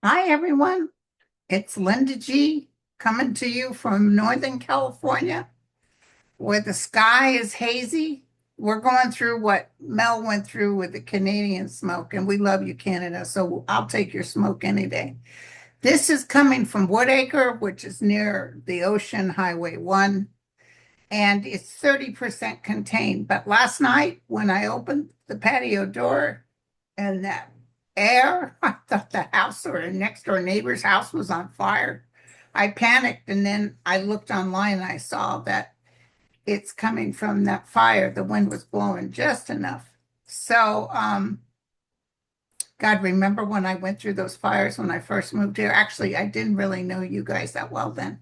Hi, everyone. It's Linda G coming to you from Northern California, where the sky is hazy. We're going through what Mel went through with the Canadian smoke, and we love you, Canada. So I'll take your smoke any day. This is coming from Woodacre, which is near the ocean, Highway 1, and it's 30% contained. But last night, when I opened the patio door, and that air, I thought the house or a next door neighbor's house was on fire. I panicked and then I looked online and I saw that it's coming from that fire. The wind was blowing just enough. So, God, remember when I went through those fires when I first moved here? Actually, I didn't really know you guys that well then.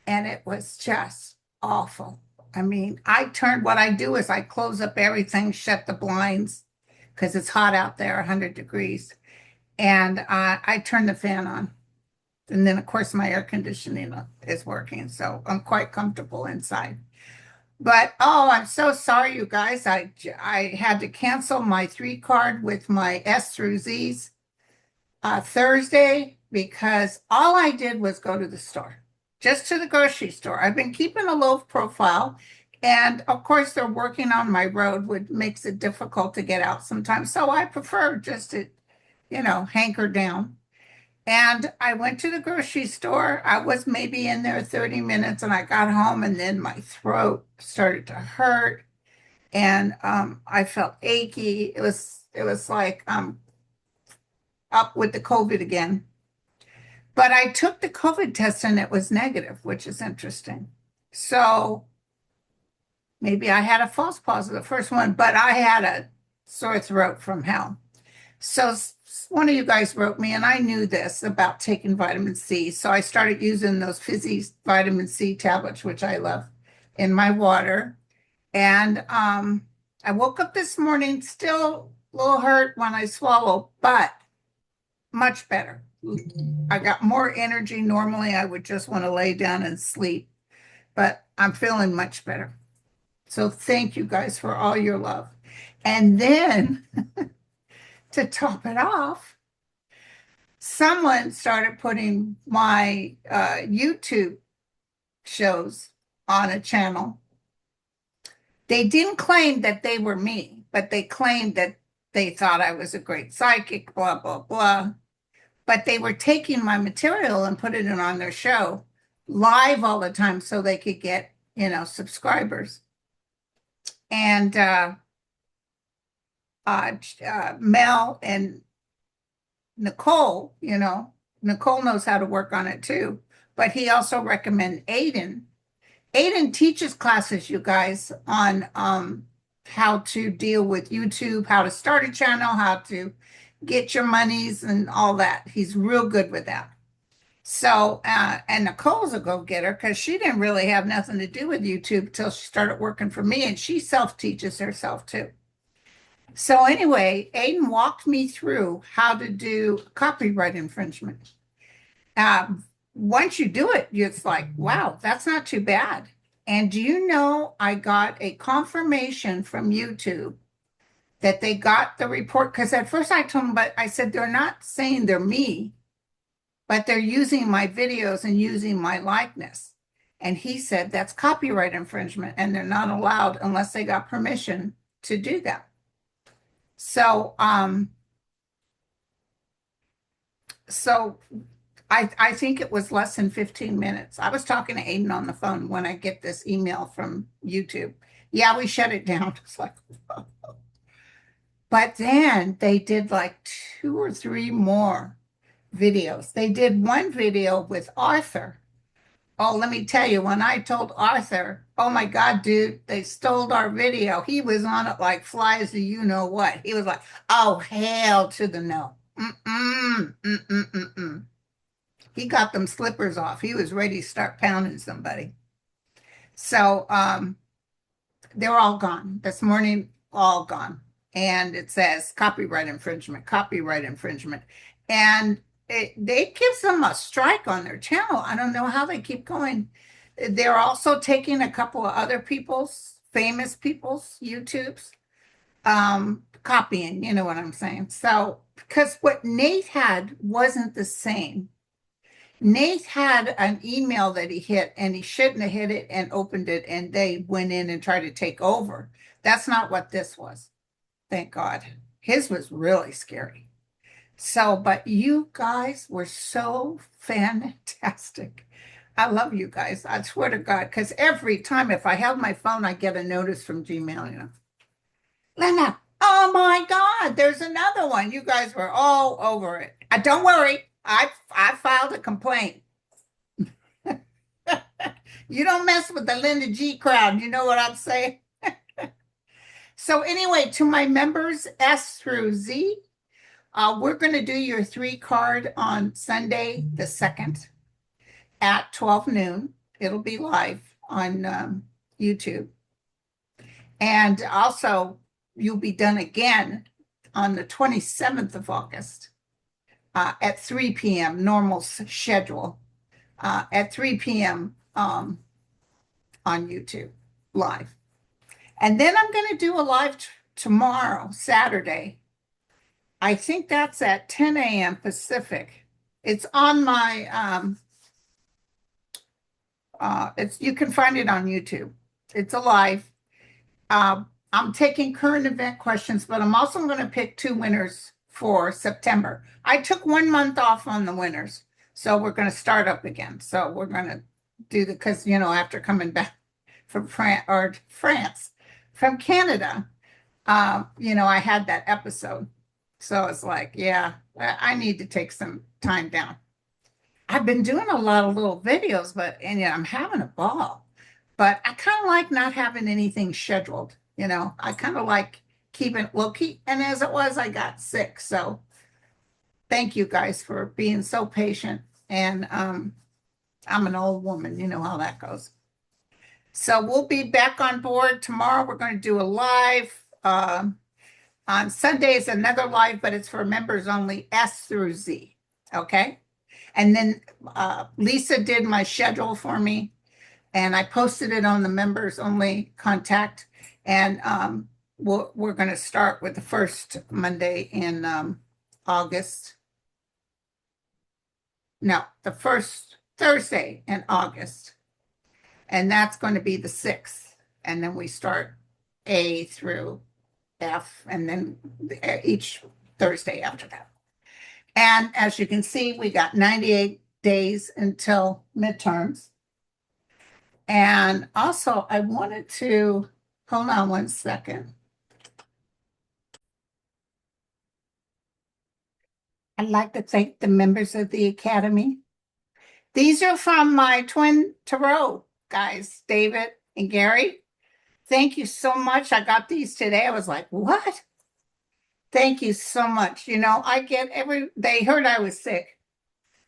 And it was just awful. I mean, what I do is I close up everything, shut the blinds because it's hot out there, 100 degrees. And I turn the fan on. And then, of course, my air conditioning is working. So I'm quite comfortable inside. But oh, I'm so sorry, you guys. I had to cancel my 3 card with my S through Z's Thursday because all I did was go to the store, just to the grocery store. I've been keeping a low profile. And of course, they're working on my road, which makes it difficult to get out sometimes. So I prefer just to hanker down. And I went to the grocery store. I was maybe in there 30 minutes and I got home and then my throat started to hurt and I felt achy. It was like up with the COVID again. But I took the COVID test and it was negative, which is interesting. So maybe I had a false positive, the first one, but I had a sore throat from hell. So one of you guys wrote me, and I knew this about taking vitamin C. So I started using those fizzy vitamin C tablets, which I love, in my water. And I woke up this morning still a little hurt when I swallowed, but much better. I got more energy. Normally, I would just want to lay down and sleep, but I'm feeling much better. So thank you guys for all your love. And then to top it off, someone started putting my YouTube shows on a channel. They didn't claim that they were me, but they claimed that they thought I was a great psychic, blah, blah, blah. But they were taking my material and putting it on their show live all the time so they could get, subscribers. And Mel and Nicole, Nicole knows how to work on it too. But he also recommended Aiden. Aiden teaches classes, you guys, on how to deal with YouTube, how to start a channel, how to get your monies and all that. He's real good with that. So, and Nicole's a go-getter because she didn't really have nothing to do with YouTube until she started working for me, and she self-teaches herself too. So anyway, Aiden walked me through how to do copyright infringement. Once you do it, it's like, wow, that's not too bad. And do you know, I got a confirmation from YouTube that they got the report because at first I told them, but I said, they're not saying they're me, but they're using my videos and using my likeness. And he said that's copyright infringement and they're not allowed unless they got permission to do that. So, so I think it was less than 15 minutes. I was talking to Aiden on the phone when I get this email from YouTube. Yeah, we shut it down. It's like, but then they did like 2 or 3 more videos. They did one video with Arthur. Oh, let me tell you, when I told Arthur, oh my God, dude, they stole our video. He was on it like flies to you know what. He was like, oh, hell to the no. Mm-mm, mm-mm, mm-mm. He got them slippers off. He was ready to start pounding somebody. So they're all gone. This morning, all gone. And it says copyright infringement, copyright infringement. And it gives them a strike on their channel. I don't know how they keep going. They're also taking a couple of other people's, famous people's YouTubes. copying, you know what I'm saying? So, because what Nate had wasn't the same. Nate had an email that he hit and he shouldn't have hit it and opened it and they went in and tried to take over. That's not what this was. Thank God. His was really scary. So, but you guys were so fantastic. I love you guys. I swear to God, because every time if I have my phone, I get a notice from Gmail, you know. Linda, oh my God, there's another one. You guys were all over it. Don't worry. I filed a complaint. You don't mess with the Linda G crowd. You know what I'm saying? So anyway, to my members, S through Z, we're going to do your 3 card on Sunday, the 2nd at 12 noon. It'll be live on YouTube. And also, you'll be done again on the 27th of August at 3 p.m., normal schedule, at 3 p.m. On YouTube live. And then I'm going to do a live tomorrow, Saturday. I think that's at 10 a.m. Pacific. It's on my, you can find it on YouTube. It's a live. I'm taking current event questions, but I'm also going to pick 2 winners for September. I took 1 month off on the winners, so we're going to start up again. So we're going to do because, you know, after coming back from France, from Canada, you know, I had that episode. So it's like, yeah, I need to take some time down. I've been doing a lot of little videos, and yeah, I'm having a ball. But I kind of like not having anything scheduled, you know. I kind of like keeping low key. And as it was, I got sick. So thank you guys for being so patient. And I'm an old woman, you know how that goes. So we'll be back on board tomorrow. We're going to do a live. On Sunday is another live, but it's for members only, S through Z. Okay. And then Lisa did my schedule for me, and I posted it on the members only contact. And we're going to start with the first Monday in August. No, the first Thursday in August. And that's going to be the 6th. And then we start A through F, and then each Thursday after that. And as you can see, we got 98 days until midterms. And also, I wanted to hold on 1 second. I'd like to thank the members of the Academy. These are from my twin tarot guys, David and Gary. Thank you so much. I got these today. I was like, what? Thank you so much. You know, they heard I was sick.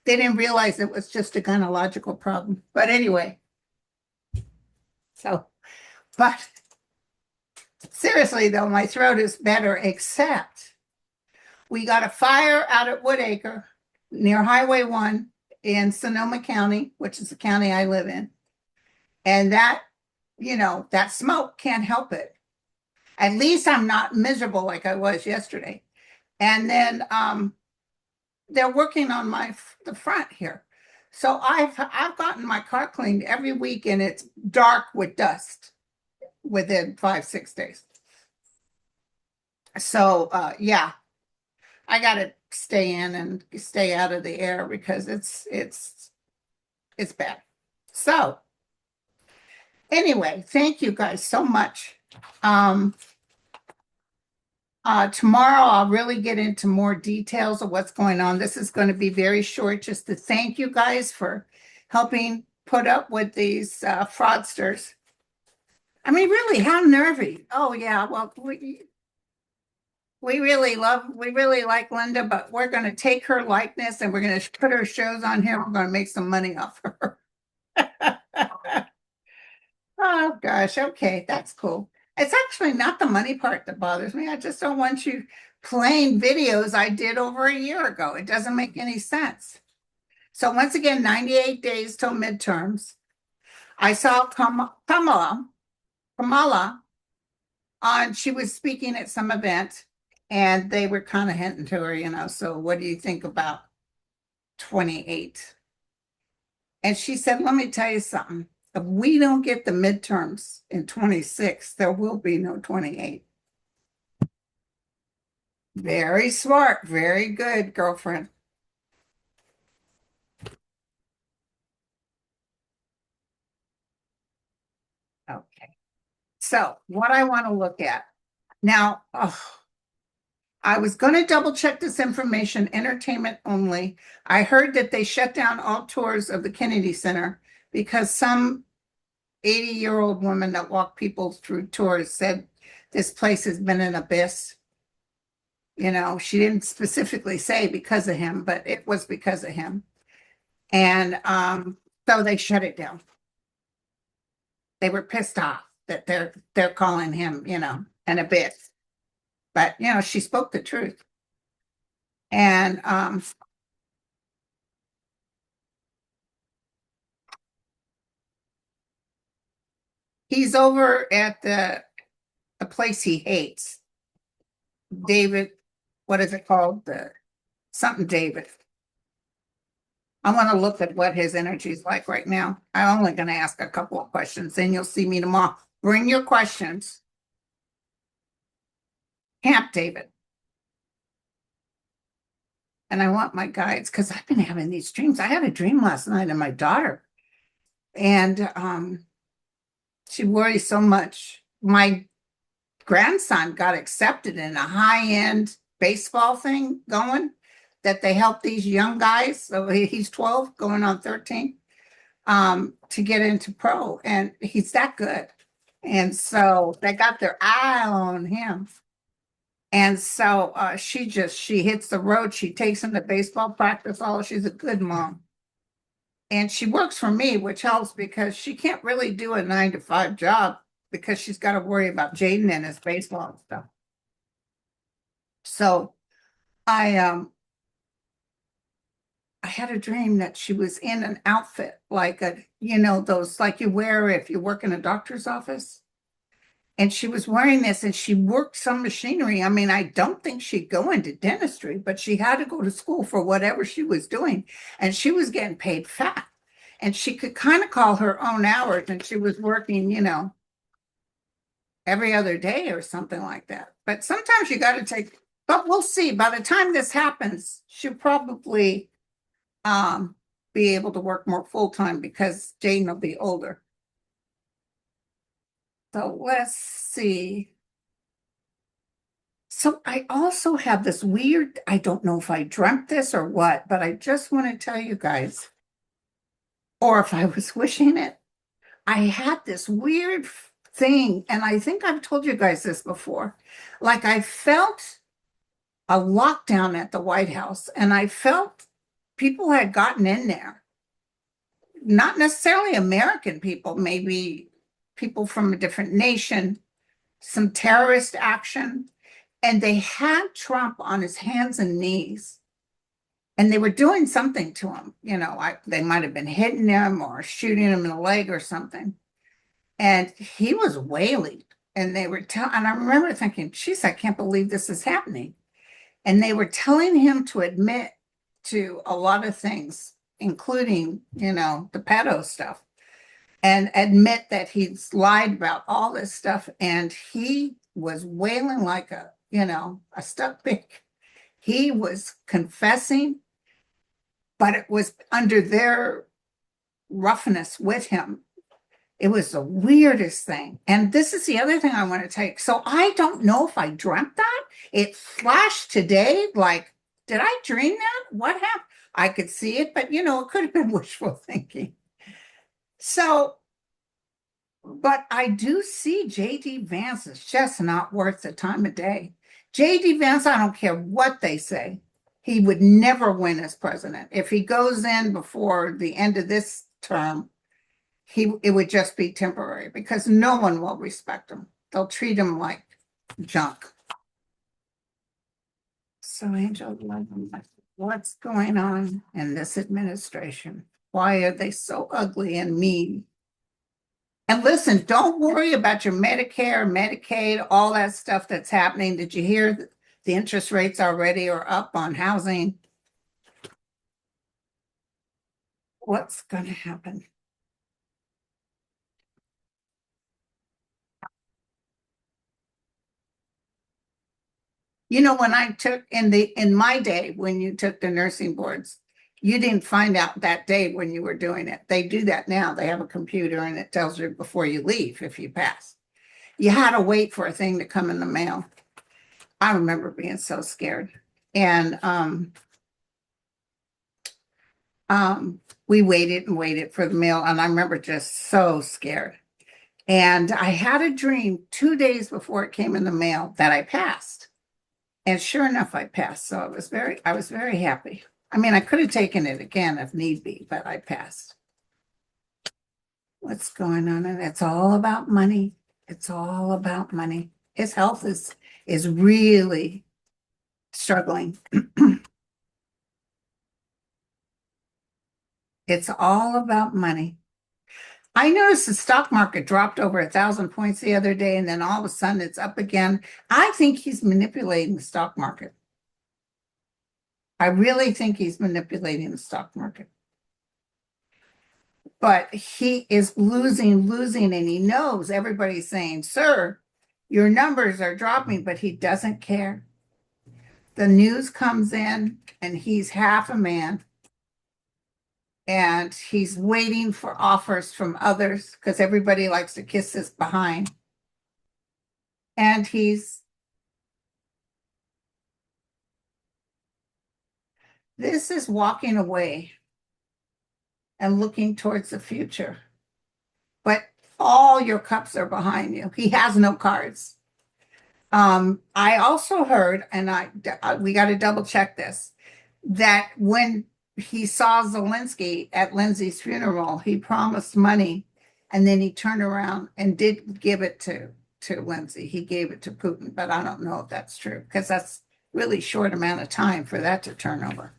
They didn't realize it was just a gynecological problem. But anyway, but seriously though, my throat is better, except we got a fire out at Woodacre near Highway 1 in Sonoma County, which is the county I live in. And that, you know, that smoke can't help it. At least I'm not miserable like I was yesterday. And then they're working on the front here. So I've gotten my car cleaned every week, and it's dark with dust within 5-6 days. So yeah, I got to stay in and stay out of the air because it's bad. So anyway, thank you guys so much. Tomorrow, I'll really get into more details of what's going on. This is going to be very short, just to thank you guys for helping put up with these fraudsters. I mean, really, how nervy. Oh, yeah, well, we really like Linda, but we're going to take her likeness and we're going to put her shows on here. We're going to make some money off her. Oh, gosh. Okay, that's cool. It's actually not the money part that bothers me. I just don't want you playing videos I did over a year ago. It doesn't make any sense. So once again, 98 days till midterms. I saw Kamala She was speaking at some event and they were kind of hinting to her, so what do you think about 28? And she said, let me tell you something. If we don't get the midterms in 26, there will be no 28. Very smart. Very good, girlfriend. Okay. So, what I want to look at now, I was going to double check this information, entertainment only. I heard that they shut down all tours of the Kennedy Center because some 80-year-old woman that walked people through tours said this place has been an abyss. She didn't specifically say because of him, but it was because of him. And so they shut it down. They were pissed off that they're calling him, an abyss. But she spoke the truth. And he's over at the place he hates. David, what is it called? The something David. I want to look at what his energy is like right now. I'm only going to ask a couple of questions, then you'll see me tomorrow. Bring your questions. Camp David. And I want my guides because I've been having these dreams. I had a dream last night of my daughter, and she worries so much. My grandson got accepted in a high-end baseball thing going that they help these young guys. So he's 12 going on 13 to get into pro, and he's that good. And so they got their eye on him. And so she hits the road. She takes him to baseball practice. She's a good mom. And she works for me, which helps because she can't really do a 9 to 5 job because she's got to worry about Jaden and his baseball and stuff. So I had a dream that she was in an outfit like those like you wear if you work in a doctor's office. And she was wearing this and she worked some machinery. I mean, I don't think she'd go into dentistry, but she had to go to school for whatever she was doing. And she was getting paid fat. And she could kind of call her own hours. And she was working, every other day or something like that. But sometimes you got to take, but we'll see. By the time this happens, she'll probably be able to work more full time because Jane will be older. So let's see. So I also have this weird, I don't know if I dreamt this or what, but I just want to tell you guys, or if I was wishing it, I had this weird thing, and I think I've told you guys this before. Like I felt a lockdown at the White House, and I felt people had gotten in there. Not necessarily American people, maybe people from a different nation, some terrorist action. And they had Trump on his hands and knees. And they were doing something to him. They might have been hitting him or shooting him in the leg or something. And he was wailing. And they were and I remember thinking, geez, I can't believe this is happening. And they were telling him to admit to a lot of things, including, the pedo stuff, and admit that he's lied about all this stuff. And he was wailing like a stuck pig. He was confessing, but it was under their roughness with him. It was the weirdest thing. And this is the other thing I want to take. So I don't know if I dreamt that. It flashed today. Like, did I dream that? What happened? I could see it, but it could have been wishful thinking. So, but I do see JD Vance is just not worth the time of day. JD Vance, I don't care what they say. He would never win as president. If he goes in before the end of this term, it would just be temporary because no one will respect him. They'll treat him like junk. So, Angel, what's going on in this administration? Why are they so ugly and mean? And listen, don't worry about your Medicare, Medicaid, all that stuff that's happening. Did you hear the interest rates already are up on housing? What's going to happen? You know, when I took in my day, when you took the nursing boards, you didn't find out that day when you were doing it. They do that now. They have a computer and it tells you before you leave if you pass. You had to wait for a thing to come in the mail. I remember being so scared. And we waited and waited for the mail, and I remember just so scared. And I had a dream 2 days before it came in the mail that I passed. And sure enough, I passed. So I was very happy. I mean, I could have taken it again if need be, but I passed. What's going on? And it's all about money. It's all about money. His health is really struggling. It's all about money. I noticed the stock market dropped over 1,000 points the other day, and then all of a sudden it's up again. I think he's manipulating the stock market. I really think he's manipulating the stock market. But he is losing, and he knows everybody's saying, "Sir, your numbers are dropping," but he doesn't care. The news comes in, and he's half a man, and he's waiting for offers from others because everybody likes to kiss his behind. And this is walking away and looking towards the future. But all your cups are behind you. He has no cards. I also heard, and we got to double check this, that when he saw Zelensky at Lindsay's funeral, he promised money, and then he turned around and did give it to Lindsay. He gave it to Putin, but I don't know if that's true because that's really short amount of time for that to turn over.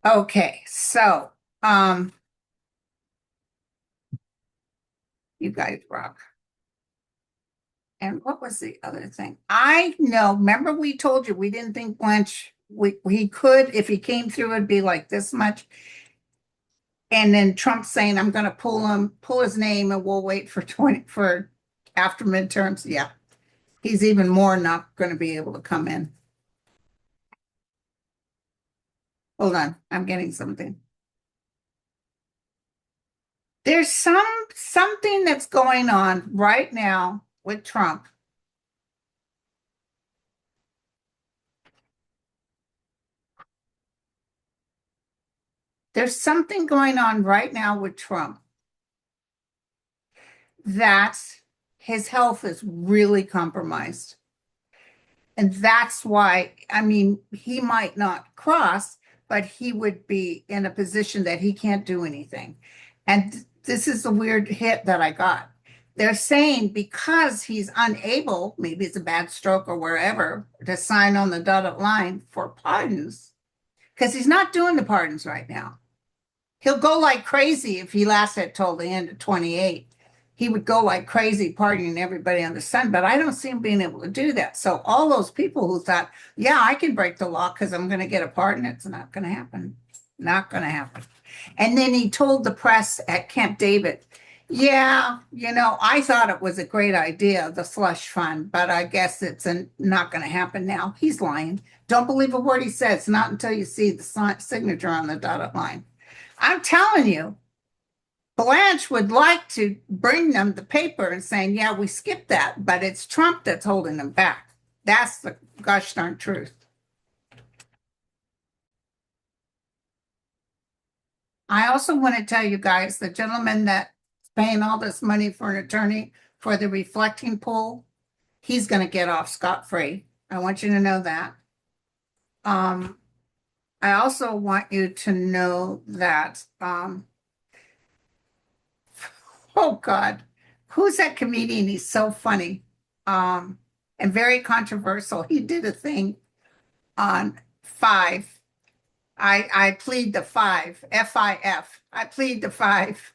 Okay, so you guys rock. And what was the other thing? I know, remember we told you we didn't think Blanche, he could, if he came through, it'd be like this much. And then Trump saying, I'm going to pull his name and we'll wait for 20 for after midterms. Yeah, he's even more not going to be able to come in. Hold on, I'm getting something. There's something that's going on right now with Trump. There's something going on right now with Trump that his health is really compromised. And that's why, I mean, he might not cross, but he would be in a position that he can't do anything. And this is the weird hit that I got. They're saying because he's unable, maybe it's a bad stroke or wherever, to sign on the dotted line for pardons, because he's not doing the pardons right now. He'll go like crazy if he lasted till the end of 28. He would go like crazy partying everybody on the sun, but I don't see him being able to do that. So all those people who thought, yeah, I can break the law because I'm going to get a pardon, it's not going to happen. Not going to happen. And then he told the press at Camp David, yeah, you know, I thought it was a great idea, the slush fund, but I guess it's not going to happen now. He's lying. Don't believe a word he says, not until you see the signature on the dotted line. I'm telling you, Blanche would like to bring them the paper and saying, yeah, we skipped that, but it's Trump that's holding them back. That's the gosh darn truth. I also want to tell you guys, the gentleman that's paying all this money for an attorney for the reflecting pool, he's going to get off scot-free. I want you to know that. I also want you to know that oh God, who's that comedian? He's so funny and very controversial. He did a thing on five. I plead the five, F-I-F. I plead the five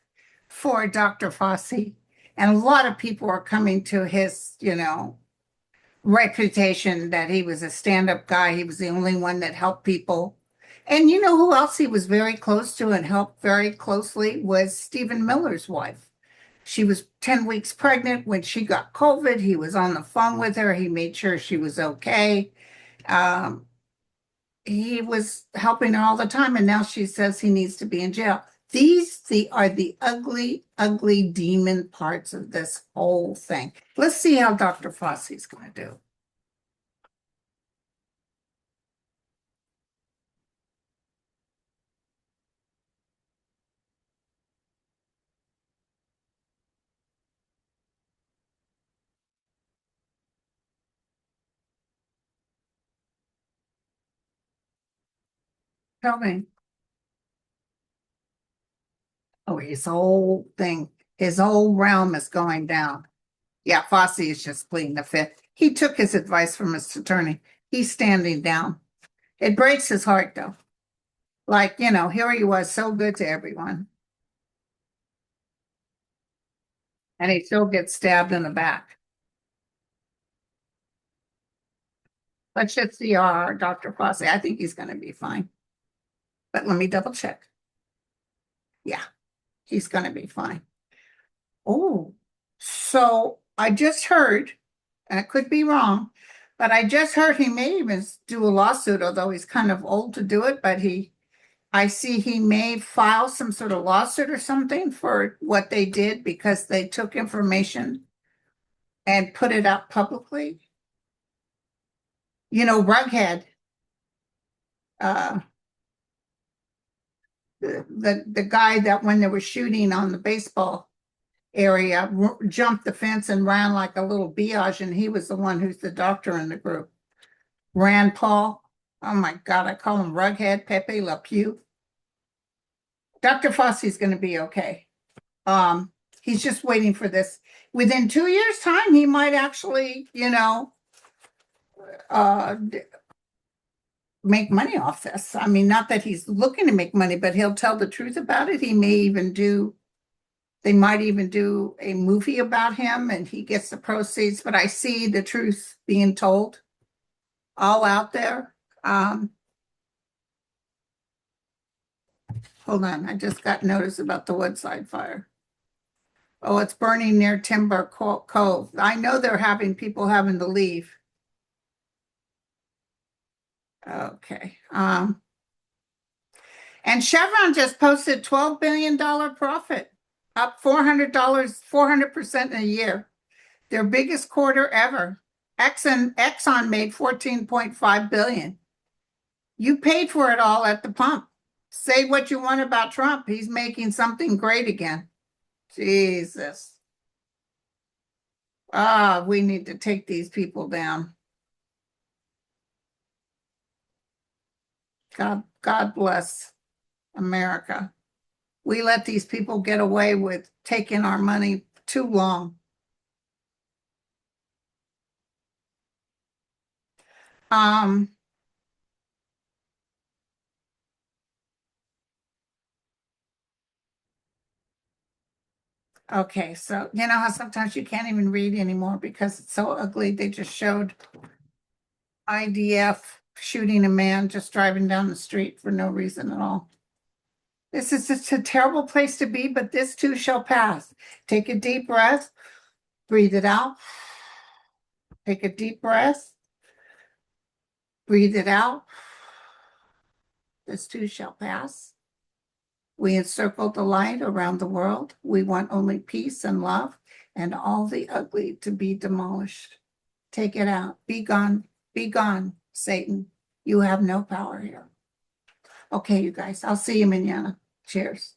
for Dr. Fossey. And a lot of people are coming to his, reputation that he was a stand-up guy. He was the only one that helped people. And you know who else he was very close to and helped very closely was Stephen Miller's wife. She was 10 weeks pregnant when she got COVID. He was on the phone with her. He made sure she was okay. Um, he was helping her all the time, and now she says he needs to be in jail. Are the ugly, ugly demon parts of this whole thing. Let's see how Dr. Fosse's going to do. Tell me. Oh, his whole realm is going down. Yeah, Fosse is just pleading the fifth. He took his advice from his attorney. He's standing down. It breaks his heart, though. Like, here he was so good to everyone, and he still gets stabbed in the back. Let's just see our Dr. Fosse. I think he's going to be fine. But let me double check. Yeah, he's going to be fine. Oh, so I just heard, and I could be wrong, but I just heard he may even do a lawsuit, although he's kind of old to do it, but I see he may file some sort of lawsuit or something for what they did because they took information and put it out publicly. Rughead, uh, the guy that when they were shooting on the baseball area jumped the fence and ran like a little biatch, and he was the one who's the doctor in the group. Rand Paul. Oh my God, I call him Rughead, Pepe Le Pew. Dr. Fosse's going to be okay. He's just waiting for this. Within 2 years' time, he might actually, uh, make money off this. I mean, not that he's looking to make money, but he'll tell the truth about it. They might even do a movie about him and he gets the proceeds. But I see the truth being told all out there. Hold on, I just got notice about the Woodside fire. Oh, it's burning near Timber Cove. I know they're having people having to leave. Okay. And Chevron just posted $12 billion profit, up $400, 400% in a year. Their biggest quarter ever. Exxon made 14.5 billion. You paid for it all at the pump. Say what you want about Trump. He's making something great again. Jesus. We need to take these people down. God bless America. We let these people get away with taking our money too long. Okay, so you know how sometimes you can't even read anymore because it's so ugly. They just showed IDF shooting a man just driving down the street for no reason at all. This is just a terrible place to be, but this too shall pass. Take a deep breath, breathe it out. Take a deep breath, breathe it out. This too shall pass. We encircled the light around the world. We want only peace and love and all the ugly to be demolished. Take it out. Be gone, Satan. You have no power here. Okay, you guys, I'll see you manana. Cheers.